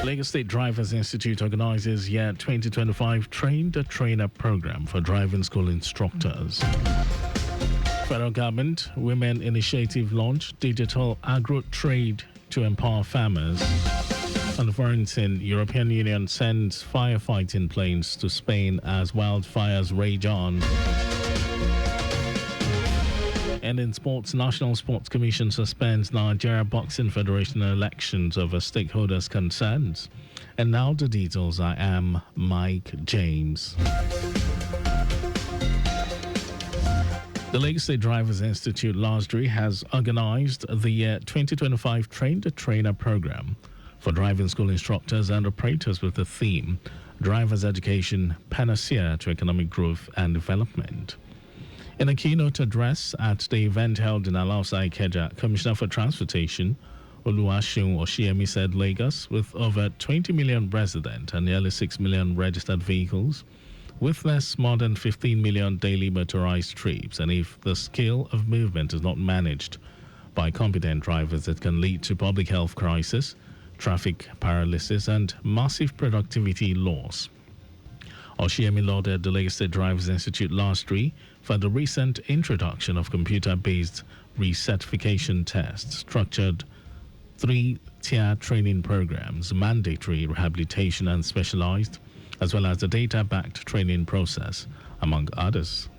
Lagos State Drivers Institute organizes year 2025 Train the Trainer program for driving school instructors. Federal government Women Initiative launch digital agro trade to empower farmers. On the foreign scene, European Union sends firefighting planes to Spain as wildfires rage on. And in sports, National Sports Commission suspends Nigeria Boxing Federation elections over stakeholders' concerns. And now the details. I am Mike James. The Lagos State Drivers Institute, LASDRI, has organized the year 2025 Train the Trainer program for driving school instructors and operators with the theme Drivers Education, Panacea to Economic Growth and Development. In a keynote address at the event held in Alausa, Ikeja, Commissioner for Transportation, Oluwaseun Oshiemi said Lagos, with over 20 million residents and nearly 6 million registered vehicles, with less more than 15 million daily motorized trips, and if the scale of movement is not managed by competent drivers, it can lead to public health crisis, traffic paralysis, and massive productivity loss. Oshiemi lauded the Lagos State Drivers Institute LASDRI for the recent introduction of computer-based recertification tests, structured 3-tier training programs, mandatory, rehabilitation, and specialized, as well as the data-backed training process, among others.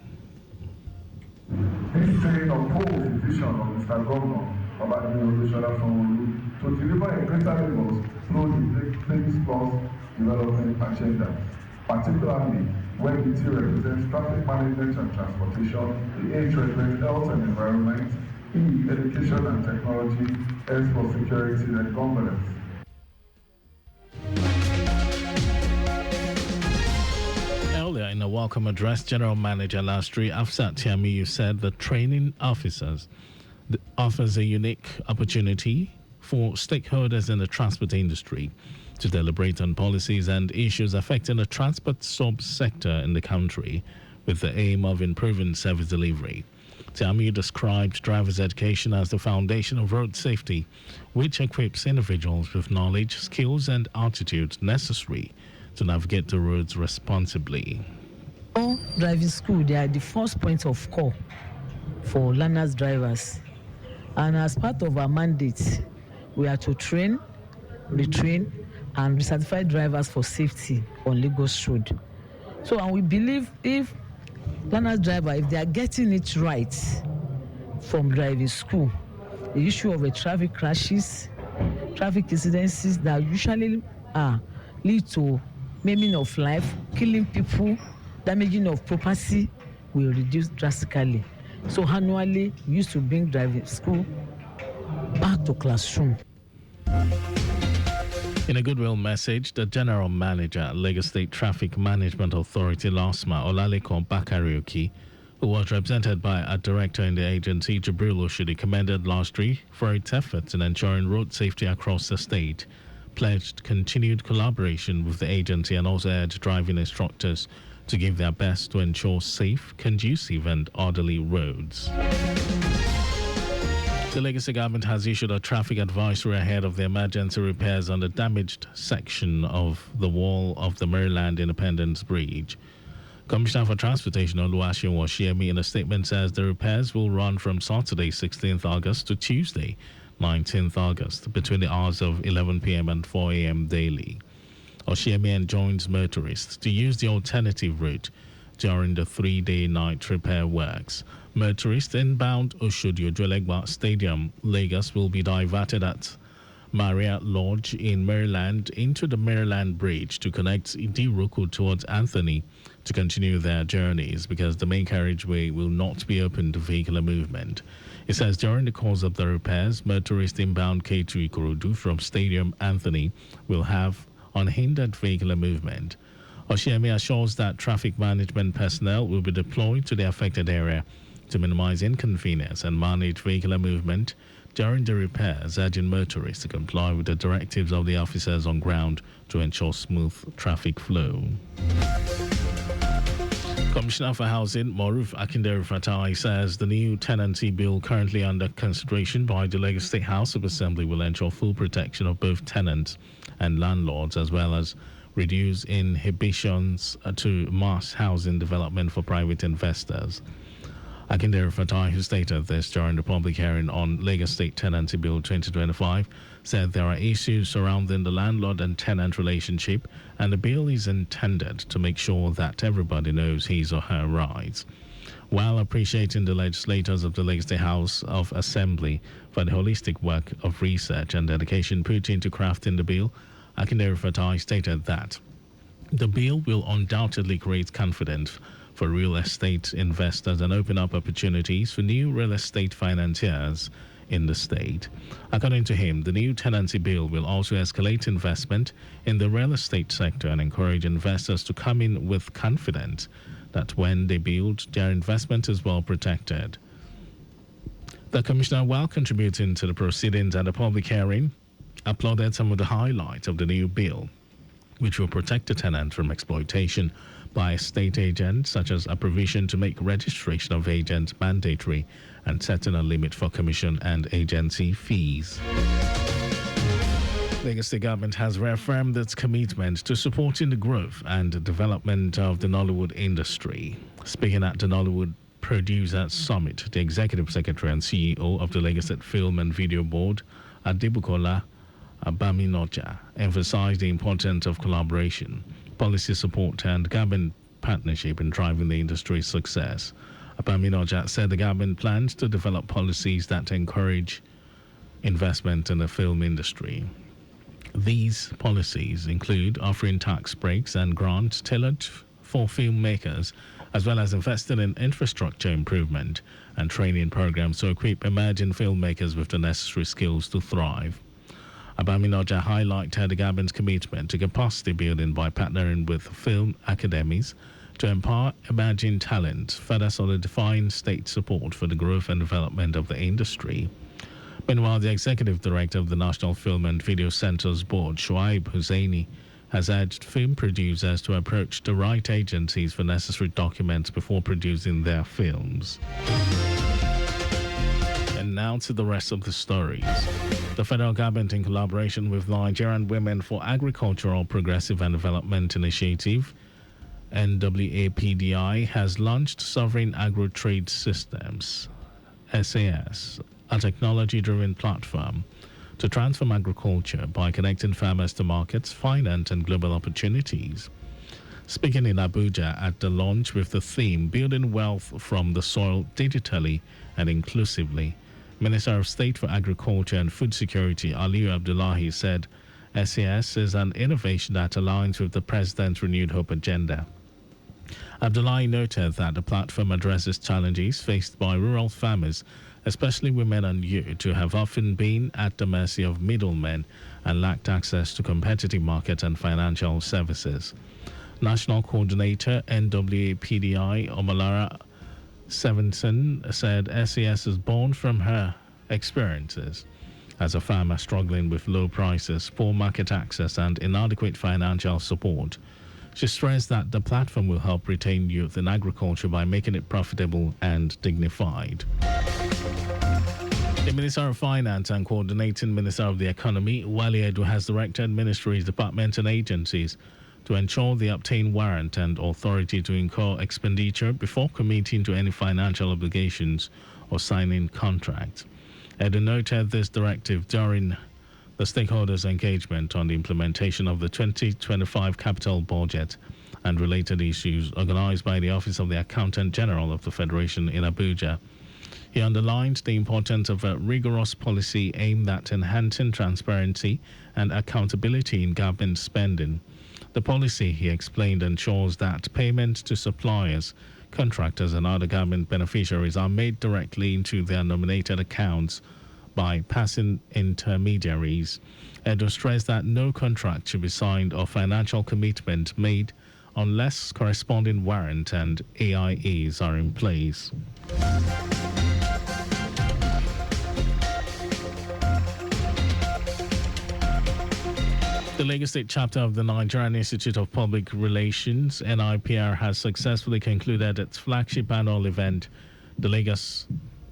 This train upholds the vision of Mr. Governor of Admiral Sanwo-Olu to deliver a greater levels through the Plains Plus development agenda, particularly when it represents traffic management and transportation, the age represents health and environment, education and technology, export security and governance. Earlier in a welcome address, General Manager LASDRI, Afsat Tiamiyu, said the training officers offers a unique opportunity for stakeholders in the transport industry to deliberate on policies and issues affecting the transport sub-sector in the country with the aim of improving service delivery. Tiamiyu described driver's education as the foundation of road safety, which equips individuals with knowledge, skills, and attitudes necessary to navigate the roads responsibly. All driving school, they are the first point of call for learners drivers. And as part of our mandate, we are to train, retrain, and recertify drivers for safety on Lagos Road. So, and we believe if learners driver, if they are getting it right from driving school, the issue of traffic crashes, traffic incidences that usually lead to maiming of life, killing people, damaging of property will reduce drastically. So annually, we used to bring driving school back to classroom. In a goodwill message, the General Manager at Lagos State Traffic Management Authority, LASMA, Olalekan Bakarioki, who was represented by a director in the agency, Jibril Oshodi, commended LASDRI for its efforts in ensuring road safety across the state, pledged continued collaboration with the agency, and also urged driving instructors to give their best to ensure safe, conducive, and orderly roads. The Lagos government has issued a traffic advisory ahead of the emergency repairs on the damaged section of the wall of the Maryland Independence Bridge. Commissioner for Transportation Oluwaseun Oshiemi in a statement says the repairs will run from Saturday 16th August to Tuesday 19th August between the hours of 11 p.m. and 4 a.m. daily. Oshiemi enjoins motorists to use the alternative route during the 3-day night repair works. Motorists inbound Oshodi-Ojuelegba Stadium, Lagos, will be diverted at Marriott Lodge in Maryland into the Maryland Bridge to connect Idiroku towards Anthony to continue their journeys because the main carriageway will not be open to vehicular movement. It says during the course of the repairs, motorists inbound K2 Ikorodu from Stadium Anthony will have unhindered vehicular movement. Oshiemi assures that traffic management personnel will be deployed to the affected area to minimize inconvenience and manage vehicular movement during the repairs, urging motorists to comply with the directives of the officers on ground to ensure smooth traffic flow. Commissioner for Housing, Moruf Akindele Fatai, says the new tenancy bill currently under consideration by the Lagos State House of Assembly will ensure full protection of both tenants and landlords, as well as reduce inhibitions to mass housing development for private investors. Akindele Fatai, who stated this during the public hearing on Lagos State Tenancy Bill 2025, said there are issues surrounding the landlord and tenant relationship, and the bill is intended to make sure that everybody knows his or her rights. While appreciating the legislators of the Lagos State House of Assembly for the holistic work of research and dedication put into crafting the bill, Akindele Fatai stated that the bill will undoubtedly create confidence for real estate investors and open up opportunities for new real estate financiers in the state. According to him, the new tenancy bill will also escalate investment in the real estate sector and encourage investors to come in with confidence that when they build, their investment is well protected. The commissioner, while contributing to the proceedings at the public hearing, applauded some of the highlights of the new bill, which will protect the tenant from exploitation by estate agents, such as a provision to make registration of agents mandatory and setting a limit for commission and agency fees. Lagos State government has reaffirmed its commitment to supporting the growth and development of the Nollywood industry. Speaking at the Nollywood Producers Summit, the Executive Secretary and CEO of the Lagos State Film and Video Board, Adebukola Abaminoja, emphasized the importance of collaboration, policy support, and government partnership in driving the industry's success. Abaminoja said the government plans to develop policies that encourage investment in the film industry. These policies include offering tax breaks and grants tailored for filmmakers, as well as investing in infrastructure improvement and training programs to equip emerging filmmakers with the necessary skills to thrive. Abaminoja highlighted the government's commitment to capacity building by partnering with film academies to empower emerging talent, further solidifying state support for the growth and development of the industry. Meanwhile, the executive director of the National Film and Video Centers Board, Shuaib Hussaini, has urged film producers to approach the right agencies for necessary documents before producing their films. And now to the rest of the stories. The federal government, in collaboration with Nigerian Women for Agricultural Progressive and Development Initiative, NWAPDI, has launched Sovereign Agro-Trade Systems, SAS, a technology-driven platform to transform agriculture by connecting farmers to markets, finance, and global opportunities. Speaking in Abuja at the launch with the theme Building Wealth from the Soil Digitally and Inclusively, Minister of State for Agriculture and Food Security Aliyu Abdullahi said SAS is an innovation that aligns with the President's Renewed Hope agenda. Abdullahi noted that the platform addresses challenges faced by rural farmers, especially women and youth, who have often been at the mercy of middlemen and lacked access to competitive market and financial services. National Coordinator NWAPDI Omalara Sevenson said SAS is born from her experiences as a farmer struggling with low prices, poor market access, and inadequate financial support. She stressed that the platform will help retain youth in agriculture by making it profitable and dignified. The Minister of Finance and Coordinating Minister of the Economy, Wale Edu, has directed ministries, departments, and agencies to ensure they obtain warrant and authority to incur expenditure before committing to any financial obligations or signing contracts. Edu noted this directive during the stakeholders' engagement on the implementation of the 2025 capital budget and related issues organized by the Office of the Accountant General of the Federation in Abuja. He underlined the importance of a rigorous policy aimed at enhancing transparency and accountability in government spending. The policy, he explained, ensures that payments to suppliers, contractors, and other government beneficiaries are made directly into their nominated accounts by passing intermediaries. Edu stressed that no contract should be signed or financial commitment made unless corresponding warrant and AIEs are in place. The Lagos State chapter of the Nigerian Institute of Public Relations, NIPR, has successfully concluded its flagship annual event, the Lagos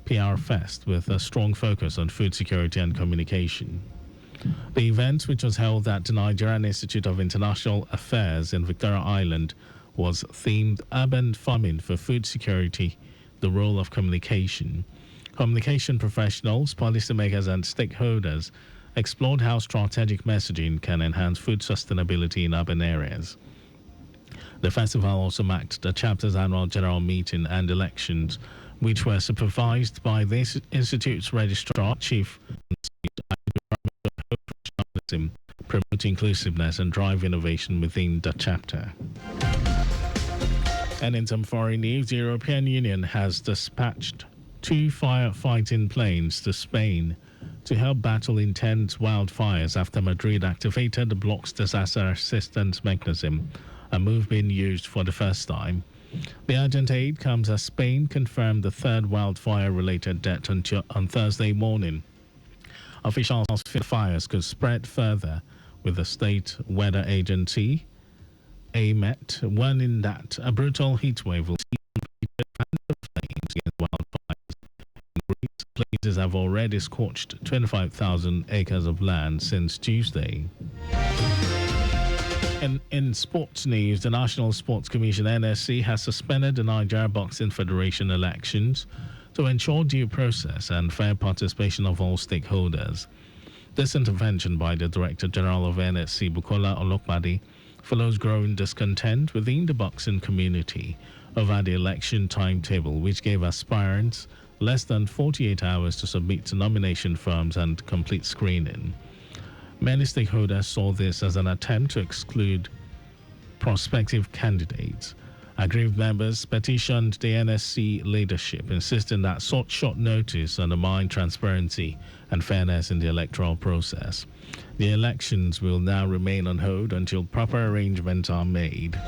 PR Fest, with a strong focus on food security and communication. The event, which was held at the Nigerian Institute of International Affairs in Victoria Island, was themed Urban Farming for Food Security, the Role of Communication. Communication professionals, policymakers, and stakeholders explored how strategic messaging can enhance food sustainability in urban areas. The festival also marked the chapter's annual general meeting and elections, which were supervised by the Institute's Registrar, Chief, promote inclusiveness and drive innovation within the chapter. And in some foreign news, the European Union has dispatched 2 firefighting planes to Spain to help battle intense wildfires after Madrid activated the bloc's disaster assistance mechanism, a move being used for the first time. The urgent aid comes as Spain confirmed the third wildfire-related death on Thursday morning. Officials fear fires could spread further, with the state weather agency, AEMET, warning that a brutal heatwave will see flames against wildfires. Places have already scorched 25,000 acres of land since Tuesday. In sports news, the National Sports Commission (NSC) has suspended the Nigeria Boxing Federation elections to ensure due process and fair participation of all stakeholders. This intervention by the Director General of NSC, Bukola Olokpade, follows growing discontent within the boxing community over the election timetable, which gave aspirants less than 48 hours to submit to nomination forms and complete screening. Many stakeholders saw this as an attempt to exclude prospective candidates. Aggrieved members petitioned the NSC leadership, insisting that such short notice undermined transparency and fairness in the electoral process. The elections will now remain on hold until proper arrangements are made.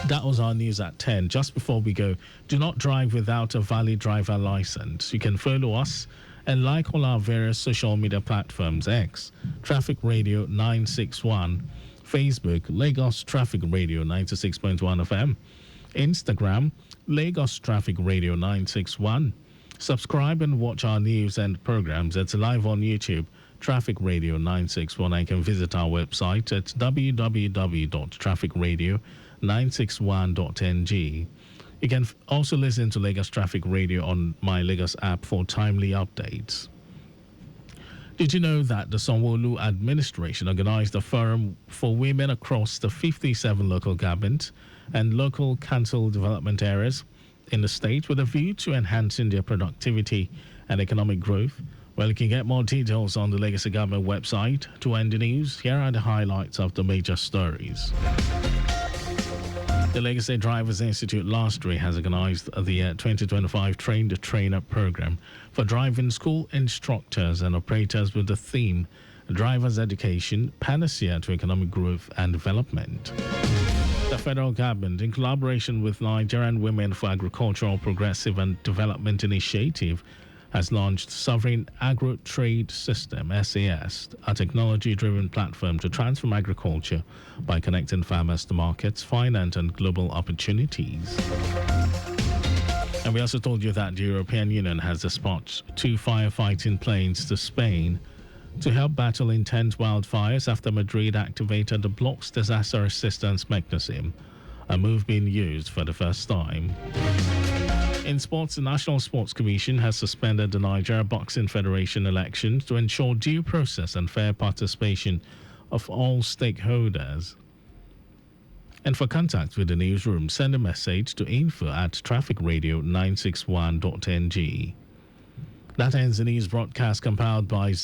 That was our news at 10. Just before we go, do not drive without a valid driver license. You can follow us and like all our various social media platforms: X, Traffic Radio 961, Facebook, Lagos Traffic Radio 96.1 FM, Instagram, Lagos Traffic Radio 961. Subscribe and watch our news and programs. It's live on YouTube, Traffic Radio 961. You can visit our website at www.trafficradio961.ng. You can also listen to Lagos Traffic Radio on My Lagos app for timely updates. Did you know that the Sanwo-Olu administration organized a forum for women across the 57 local government and local council development areas in the state with a view to enhancing their productivity and economic growth? Well, you can get more details on the Lagos government website. To end the news, here are the highlights of the major stories. The Lagos State Drivers Institute (LASTRI) has organized the 2025 Train the Trainer program for driving school instructors and operators with the theme Drivers Education, Panacea to Economic Growth and Development. The federal government, in collaboration with Nigerian Women for Agricultural Progressive and Development Initiative, has launched Sovereign Agro Trade System (SAS), a technology-driven platform to transform agriculture by connecting farmers to markets, finance, and global opportunities. And we also told you that the European Union has dispatched 2 firefighting planes to Spain to help battle intense wildfires after Madrid activated the bloc's disaster assistance mechanism, a move being used for the first time. In sports, the National Sports Commission has suspended the Nigeria Boxing Federation elections to ensure due process and fair participation of all stakeholders. And for contact with the newsroom, send a message to info@trafficradio961.ng. That ends the news broadcast compiled by